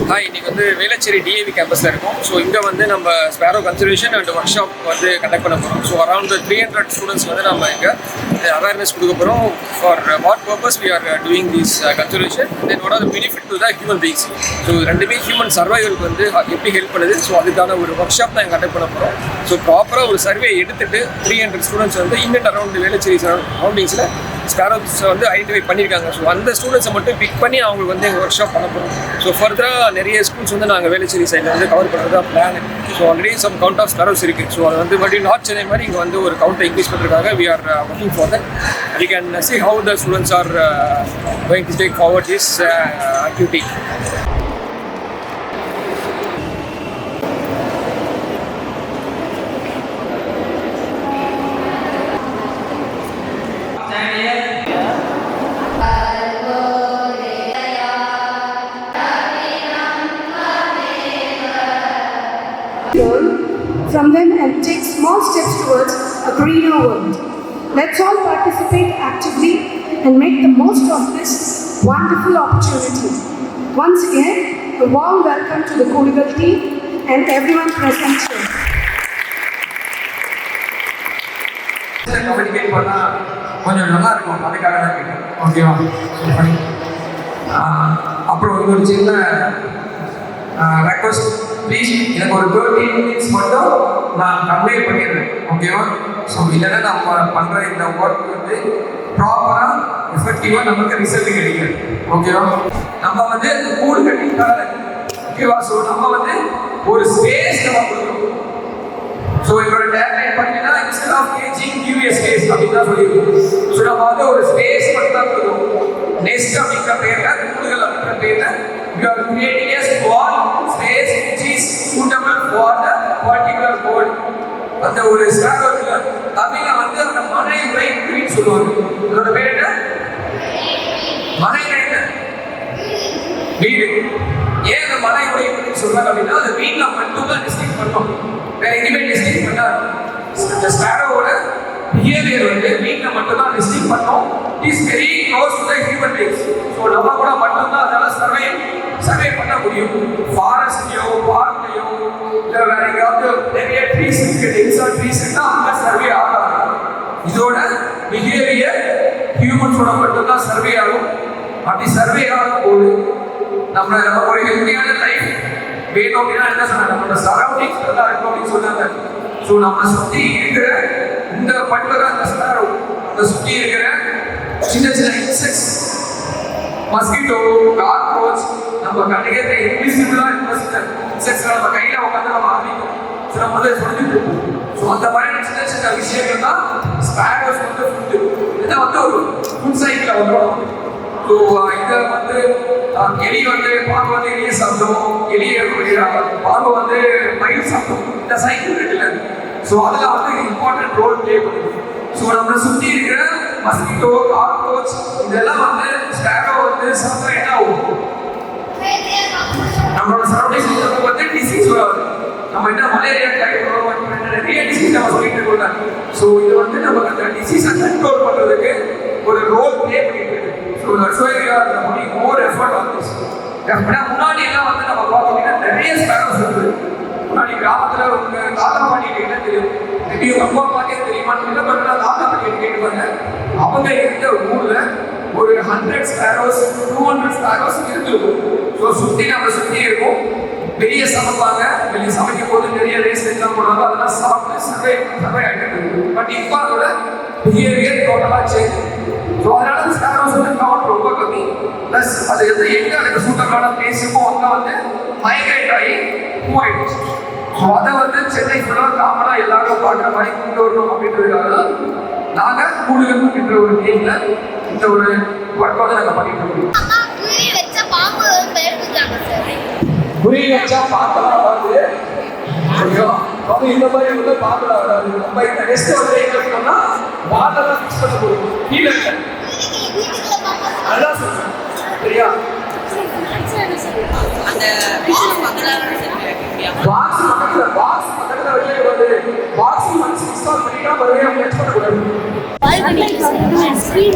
Hi, இன்னைக்கு வந்து Velachery DAV கேம்பஸில் இருக்கும். ஸோ இங்கே வந்து நம்ம Sparrow conservation and work shop வந்து கண்டக்ட் பண்ண போகிறோம். ஸோ அரௌண்ட் 300 ஸ்டூடெண்ட்ஸ் வந்து நம்ம இங்கே அவேர்னஸ் கொடுக்க போகிறோம். For what purpose we are doing this conservation then what are the benefit to the human beings. So ரெண்டுமே ஹியூமன் சர்வைவலுக்கு வந்து எப்படி ஹெல்ப் பண்ணுது. ஸோ அதுக்கான ஒரு ஒர்க் ஷாப் தான் கண்டக்ட் பண்ண போகிறோம். ஸோ ப்ராப்பராக ஒரு சர்வே எடுத்துட்டு 300 ஸ்டூடெண்ட்ஸ் வந்து இன் அண்ட் அரௌண்ட் வேளச்சேரி சரௌண்டிங்ஸில் ஸ்பேரோஸை வந்து ஐடென்டிஃபை பண்ணியிருக்காங்க. ஸோ அந்த ஸ்டூடெண்ட்ஸை மட்டும் பிக் பண்ணி அவங்களுக்கு வந்து எங்கள் ஒர்க் ஷாப் பண்ண போகிறோம். ஸோ ஃபர்தராக நிறைய ஸ்கூல்ஸ் வந்து நாங்கள் வேளச்சேரி சைடில் வந்து கவர் பண்ணுறது தான் plan. So already some count of sparrows இருக்குது. ஸோ அது வந்து மறுபடியும் நார்த் சென்னை மாதிரி இங்கே வந்து ஒரு கவுண்ட்டை இன்க்ரீஸ் பண்ணுறதுக்காக we are working for that. We can see how the students are going to take forward this activity. From them and take small steps towards a greener world. Let's all participate actively and make the most of this wonderful opportunity. Once again, a warm welcome to the Koodigal team and everyone present here. Communicate பண்ணால் கொஞ்சம் நல்லா இருக்கும், அதுக்காக தான் கேட்டேன். ஓகேவா? அப்புறம் ஒரு சின்ன ரெக்வஸ்ட், ப்ளீஸ் எனக்கு ஒரு 30 minutes மட்டும் நான் கன்வே பண்ணிடுறேன். ஓகேவா? ஸோ இல்லைன்னா நம்ம பண்ணுற இந்த ஒர்க் வந்து ப்ராப்பராக எஃபெக்டிவாக நமக்கு ரிசல்ட் கிடைக்கும். ஓகேவா? நம்ம வந்து கூடு கட்டிட்டால ஓகேவா? ஸோ நம்ம வந்து ஒரு ஸ்பேஸ் நம்ம கொடுக்கணும். ஸோ இதோட டேக்லைன் பார்த்தீங்கன்னா instead of ageing give a space அப்படின்னு தான் சொல்லியிருக்கோம். ஸோ நம்ம வந்து ஒரு ஸ்பேஸ் மட்டும் தான் கொடுக்கணும். நெஸ்ட் அப்படிங்கிற பேரில் கூடுகள் அப்படிங்கிற பேரில் we are creating a small space which is suitable for the particular board. அந்த ஒரு ஸ்டார்ட்ல தமிழ்ல வந்து அந்த மனை உரை அப்படின்னு சொல்லுவாங்க. அதோட பேர் என்ன? மனை என்ன? வீடு. ஏன் அந்த மனை உரை அப்படின்னு சொல்றாங்க அப்படின்னா அந்த வீட்ல மட்டும் தான் டிஸ்டிங் பண்ணோம், வேற எங்கேயுமே டிஸ்டிங் பண்ணாது. இந்த ஸ்டாரோட பிஹேவியர் வந்து வீட்ல மட்டும் தான் டிஸ்டிங் பண்ணோம். Is very close to the human beings. So நம்ம கூட மட்டும்தான் அதெல்லாம் சர்வே பண்ண முடியும். ஃபாரஸ்ட்லையோ பார்க்லையோ இல்லை வேற எங்கேயாவது நிறைய ட்ரீஸ் இருக்கு, டென்ஸா ட்ரீஸ் இருந்தால் அங்கே சர்வே ஆகாது. இதோட பிஹேவியர் ஹியூமன்ஸோட மட்டும்தான் சர்வே ஆகும். அப்படி சர்வே ஆகும்போது நம்ம ஒரு ஹெல்த்தியான லைஃப் வேணும் அப்படின்னா என்ன சொன்னாங்க, நம்மளோட சரௌண்டிங்ஸ் நல்லா இருக்கும் அப்படின்னு சொன்னாங்க. ஸோ நம்ம சுற்றி இருக்கிற இந்த பர்டிகுலர் அந்த ஸ்டாரோ அந்த சுற்றி இருக்கிற சின்ன சின்ன இன்செக்ட்ஸ், மஸ்கிட்டோ, காக்ரோச், நம்ம கண்ணுக்கு இன்விசிபிளா இன்செக்ட்ஸ் நம்ம கையில உட்காந்து நம்ம ஆரம்பிக்கும். ஸோ நம்ம வந்து சொல்லிட்டு இருக்கோம். ஸோ அந்த மாதிரி சின்ன சின்ன விஷயங்கள் தான் ஸ்பேரோஸ் வந்து ஃபுட்டு. இதை வந்து ஒரு ஃபுட் சைக்கிள் வந்துடும். ஸோ இதை வந்து எலி வந்து பாம்பு வந்து எலியை சாப்பிடும், எலியை பாம்பு வந்து மயில் சாப்பிடும். இந்த சைக்கிள் இருக்குல்ல, ஸோ அதில் வந்து இம்பார்ட்டன்ட் ரோல் பிளே பண்ணுது. ஸோ நம்மளை சுற்றி இருக்கிற மஸ்கிட்டோ, காக்ரோச் இதெல்லாம் வந்து ஸ்பேரோ வந்து சாப்பிட்டா என்ன ஆகும், நம்மளோட சரௌண்டிங்ஸ் வந்து டிசீஸ் வராது. நம்ம என்ன மலேரியா, டைஃபாய்டு, நிறைய டிசீஸ் நம்ம சொல்லிட்டு இருக்கோம். ஸோ இது வந்து நமக்கு அந்த டிசீஸை கண்ட்ரோல் பண்ணுறதுக்கு ஒரு ரோல் பிளே பண்ணிட்டு இருக்கு. So that's why we are putting more effort on this. அப்படின்னா முன்னாடி எல்லாம் வந்து நம்ம பார்த்தோம்னா நிறைய ஸ்பேரோஸ் இருக்குது. முன்னாடி கிராமத்தில் உங்க தாத்தா பாட்டி என்ன தெரியும், மேபி உங்க அம்மா பாட்டியே தெரியுமான்னு இல்லை, பட் தாத்தா பாட்டி கேட்டுப்பாங்க. அவங்க இருந்த ஊர்ல ஒரு 100 ஸ்பேரோஸ் 200 ஸ்பேரோஸ் இருந்திருக்கும். ஸோ சுற்றி நம்ம சுற்றி இருக்கும். வெளியே சமைப்பாங்க, வெளியே சமைக்கும் போது நிறைய ரேஸ் எல்லாம் போடுவாங்க, அதெல்லாம் சாப்பிட்டு சர்வை ஆகிட்டு இருக்கு. பட் இப்போ அதோட பிஹேவியர் டோட்டலாக சேஞ்ச். ஸோ அதனால ஸ்பேரோஸ் வந்து கவுண்ட் ரொம்ப கம்மி. ப்ளஸ் அது எங்கே எனக்கு சூட்டமான பிளேஸுக்கோ அங்கே வந்து மைக்ரேட் ஆகி மூவ் ஆயிடுச்சு. ஸோ அதை வந்து சென்னை ஃபுல்லாக காமனாக எல்லாரும் பார்க்குற மாதிரி கொண்டு வரணும் அப்படின்றதுக்காக நாங்கள் கூடுதல் அப்படின்ற ஒரு நேமில் இந்த ஒரு ஒர்க் வந்து நாங்கள் பண்ணிட்டு இருக்கோம். குறி வச்சா பாம்பெல்லாம் வராது. அவங்க இந்த மாதிரி வந்து பாம்பெல்லாம் வராது. நம்ம இந்த நெக்ஸ்ட் வந்து என்ன பண்ணோம்னா வாட்டெல்லாம் ஃபிக்ஸ் பண்ண போகிறோம் கீழே. அதான் சொல்றேன், சரியா? பாக்ஸ் பக்கத்துல வெளியே வருது. பாக்ஸ் ஒன்ஸ் இன்ஸ்டால் பண்ணிட்டா மறுபடியும் அவங்க எக்ஸ் பண்ணக்கூடாது. Screen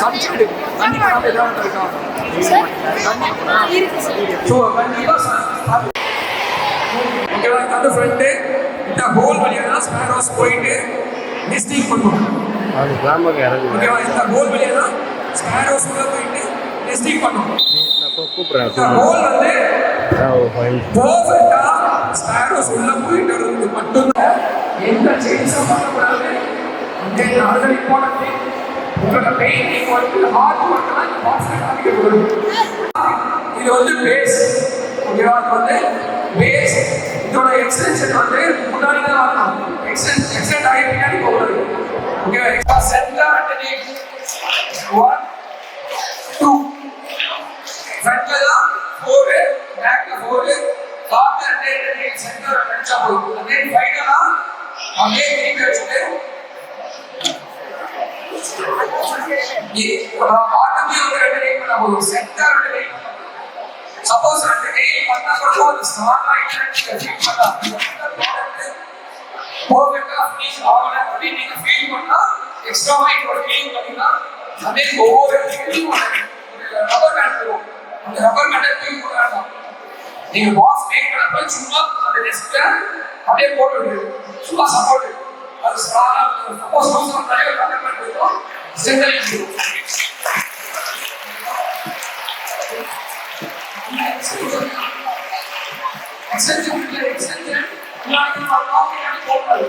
சன்ஷைடு தண்ணி படாமல் ஏதாவது இருக்கா? ஸோ கண்டிப்பாக ஓகேவா? அந்த ஃப்ரெண்டு இந்த ஹோல் வழியாக தான் ஸ்பேரோஸ் போயிட்டு நெஸ்டிங் பண்ணுவோம். ஓகேவா? இந்த ஹோல் வழியாக தான் ஸ்பேரோஸ் உள்ள போயிட்டு நெஸ்டிங் பண்ணுவோம். இந்த ஹோல் வந்து பர்ஃபெக்டா ஸ்பேரோஸ் உள்ள போயிட்டு வரதுக்கு மட்டும்தான், எந்த சேஞ்சும் பண்ணக்கூடாது. அதர் இம்பார்ட்டன்ட் உங்களோட பெயிண்டிங் ஒர்க் ஹார்ட் ஒர்க் தான் கான்சென்ட்ரேட் பண்ணிக்கணும். இது வந்து பேஸ். ஓகேவா? இது வந்து பேஸ். இதோட எக்ஸ்டென்ஷன் வந்து முன்னாடி தான் வரணும். எக்ஸ்டெண்ட் ஆகி பின்னாடி போகக்கூடாது. ஓகேவா? சென்டர் அண்டர்நீத் 1 2 ஃப்ரண்ட்ல தான் 4 பேக்ல 4 கார்னர் அண்டர்நீத் சென்டர் அடிச்சா போதும். அதே ஃபைனலா அப்படியே திருப்பி வச்சுட்டு பாட்டமே ஒரு ரெண்டு லைன் பண்ணா போதும். சென்டர் ரெண்டு லைன் பண்ணா போதும். சப்போஸ் ரெண்டு லைன் பண்ணா கூட அது ஸ்ட்ராங்கா இன்டர்நெட் ஃபீல் பண்ணா பர்ஃபெக்ட்டா ஃபினிஷ் ஆகல அப்படின்னு நீங்க ஃபீல் பண்ணா எக்ஸ்ட்ராவா இன்னொரு ஃபீல் பண்ணீங்கன்னா அதே ஒவ்வொரு ரப்பர் பேண்ட் இருக்கும். அந்த ரப்பர் பேண்டை ஃபீல் பண்ண வேண்டாம். நீங்க பாக்ஸ் மேக் பண்ணப்ப சும்மா அந்த டெஸ்க்ல அப்படியே போட்டு விடுங்க. சும்மா சப்போர்ட் அது ஸ்ட்ராங்கா சப்போஸ் நம்ம நிறைய ரப்பர் பேண்ட் இருக்கும் சென்டர் இருக்கும். எக்ஸ்டென்ஷன் முன்னாடி போடுறது.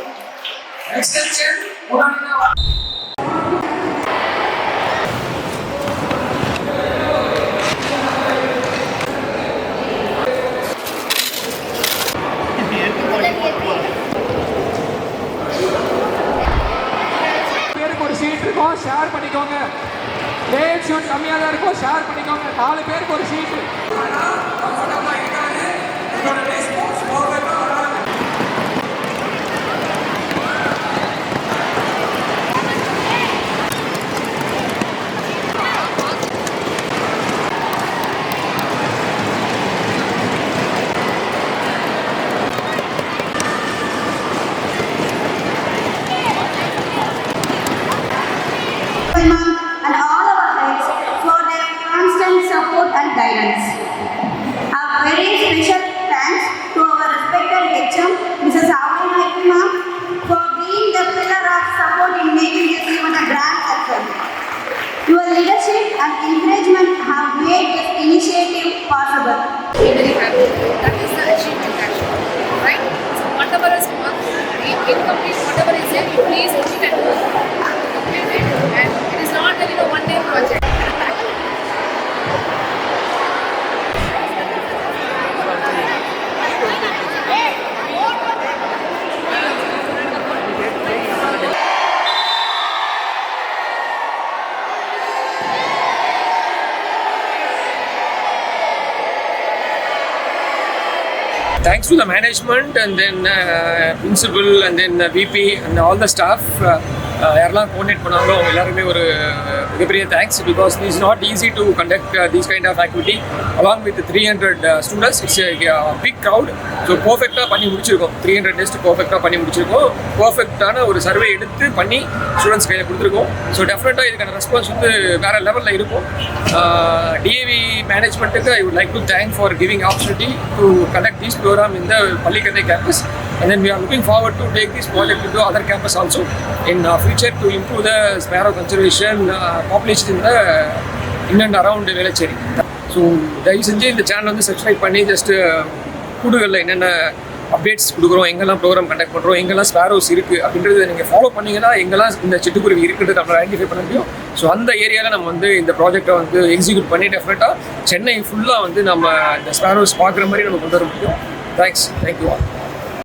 எக்ஸ்டென்ஷன் முன்னாடி பேருக்கு ஒரு சீட் இருக்கும், ஷேர் பண்ணிக்கோங்க. ரேட் ஷூட் கம்மியாக தான் இருக்கும், ஷேர் பண்ணிக்கோங்க. 4 பேருக்கு ஒரு சீட்டு. And all our heads for their constant support and guidance. A very special thanks to our respected HM, Mrs. Avani Happy Ma'am, for being the pillar of support in making this event a grand success. Your leadership and encouragement have made this initiative possible. Very happy. That is the achievement actually, right? So whatever is incomplete, whatever is there, you please put it at home. And it is not that one day project. Thanks to the management and then principal and then VP and all the staff. யாரெல்லாம் coordinate பண்ணாங்களோ அவங்க எல்லாருமே ஒரு மிகப்பெரிய thanks. Because it is not easy to conduct these kind of activity along with 300 students. It's big crowd. So பர்ஃபெக்டாக பண்ணி முடிச்சிருக்கோம். 300 test பர்ஃபெக்டாக பண்ணி முடிச்சிருக்கோம். பர்ஃபெக்டான ஒரு சர்வே எடுத்து பண்ணி ஸ்டூடெண்ட்ஸ் கையில் கொடுத்துருக்கோம். ஸோ டெஃபினட்டாக இதுக்கான ரெஸ்பான்ஸ் வந்து வேறு லெவலில் இருக்கும். டிஏவி மேனேஜ்மெண்ட்டுக்கு I would like to thank for giving opportunity to conduct these program in the Pallikaranai campus. And then we are looking forward to take this project into other campus also in future to improve the sparrow conservation population in the in and around Velachery. So தயவு செஞ்சு இந்த channel வந்து subscribe பண்ணி just கூடுகளில் என்னென்ன updates கொடுக்குறோம், எங்கெல்லாம் program conduct பண்ணுறோம், எங்கெல்லாம் ஸ்பேரோஸ் இருக்குது அப்படின்றத நீங்கள் ஃபாலோ பண்ணிங்கன்னா எங்கெல்லாம் இந்த சிட்டுக்குருவி இருக்குன்றது நம்மளால் ஐடென்டிஃபை பண்ண முடியும். ஸோ அந்த ஏரியாவில் நம்ம வந்து இந்த ப்ராஜெக்டை வந்து எக்ஸிக்யூட் பண்ணி டெஃபினட்டாக சென்னை ஃபுல்லாக வந்து நம்ம இந்த ஸ்பேரோஸ் பார்க்குற மாதிரி நம்ம கொண்டு வர முடியும். தேங்க்ஸ். Thank you all.